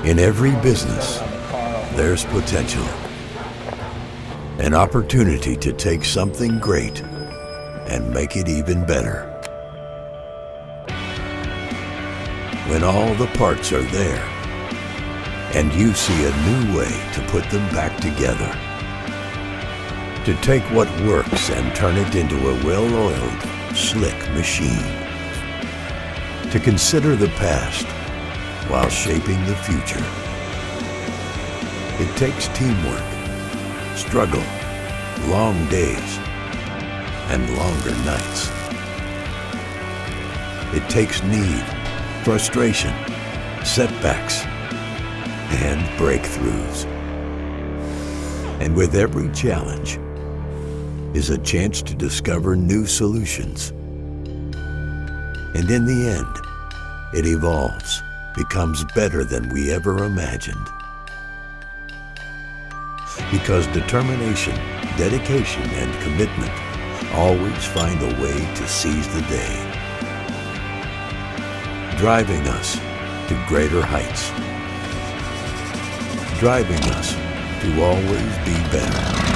In every business, there's potential. An opportunity to take something great and make it even better. When all the parts are there, and you see a new way to put them back together. To take what works and turn it into a well-oiled, slick machine. To consider the past while shaping the future. It takes teamwork, struggle, long days, and longer nights. It takes need, frustration, setbacks, and breakthroughs. And with every challenge is a chance to discover new solutions. And in the end, it evolves, becomes better than we ever imagined. Because determination, dedication, and commitment always find a way to seize the day, driving us to greater heights, driving us to always be better.